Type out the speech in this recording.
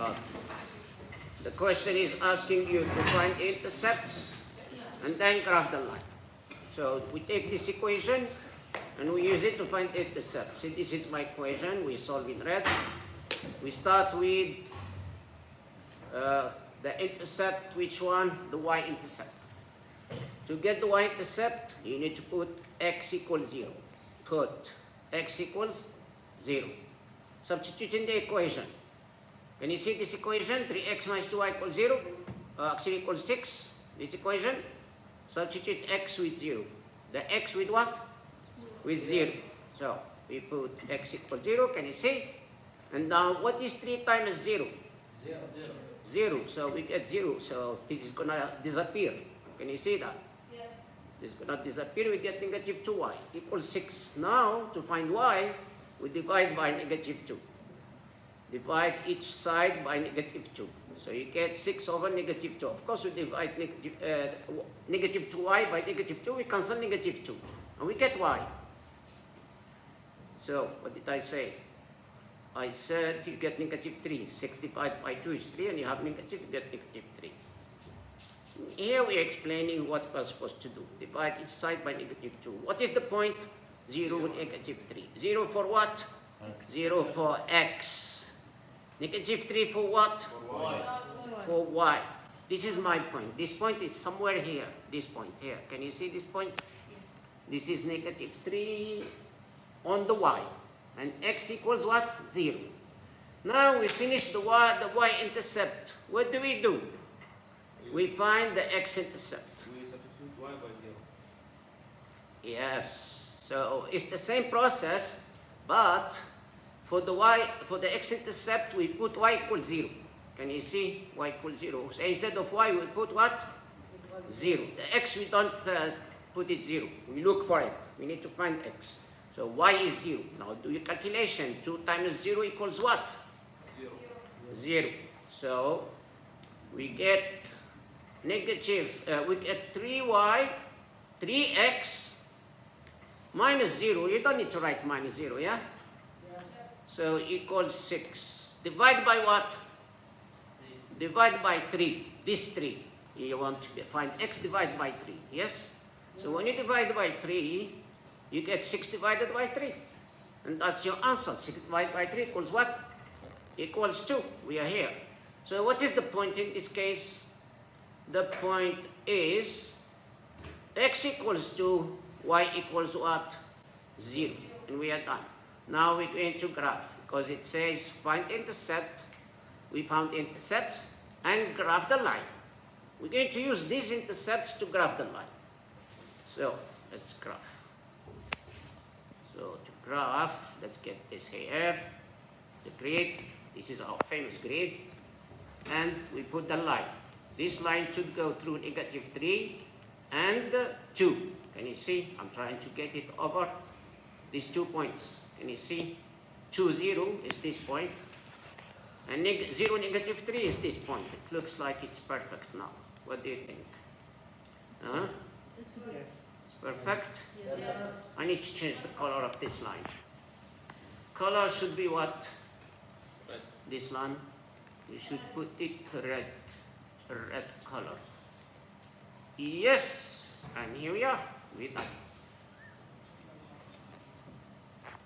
Uh, the question is asking you to find intercepts and then graph the line. So we take this equation and we use it to find intercepts. So this is my equation. We solve in red. We start with the intercept. Which one? The y-intercept. To get the y-intercept, you need to put x equals 0. Put x equals 0. Substitute in the equation. Can you see this equation? 3x minus 2y equals 0. Actually equals 6. This equation. Substitute x with 0. The x with what? With 0. So we put x equals 0. Can you see? And now what is 3 times 0? 0. 0. So we get 0. So this is going to disappear. Can you see that? Yes. This is going to disappear. We get negative 2y equals 6. Now to find y, we divide by negative 2. Divide each side by negative 2. So you get 6 over negative 2. Of course, we divide negative 2y by negative 2. We cancel negative 2. And we get y. So what did I say? I said you get negative 3. 6 divided by 2 is 3. And you have negative, you get negative 3. Here we are explaining what we're supposed to do. Divide each side by negative 2. What is the point? 0, negative 3. 0 for what? X. 0 for x. Negative 3 for what? For y. For y. This is my point. This point is somewhere here. This point here. Can you see this point? This is negative 3 on the y. And x equals what? 0. Now we finish the y-intercept. What do? We find the x-intercept. We substitute y by 0. Yes. So it's the same process, but for the x-intercept, we put y equals 0. Can you see? Y equals 0. So instead of y, we put what? 0. The x, we don't put it 0. We look for it. We need to find x. So y is 0. Now do your calculation. 2 times 0 equals what? 0. 0. So we get negative, we get 3x minus 0. You don't need to write minus 0, yeah? Yes. So equals 6. Divide by what? Divide by 3. This 3. You want to find x divided by 3. Yes? So when you divide by 3, you get 6 divided by 3. And that's your answer. 6 divided by 3 equals what? Equals 2. We are here. So what is the point in this case? The point is x equals 2, y equals what? 0. And we are done. Now we're going to graph, because it says find intercept. We found intercepts and graph the line. We're going to use these intercepts to graph the line. So let's graph. So to graph, let's get this here. The grid. This is our famous grid. And we put the line. This line should go through negative 3 and 2. Can you see? I'm trying to get it over these 2 points. Can you see? 2, 0 is this point. And 0, negative 3 is this point. It looks like it's perfect now. What do you think? Huh? It's good. It's perfect? Yes. I need to change the color of this line. Color should be what? Red. This line. We should put it red. Red color. Yes. And here we are. We're done.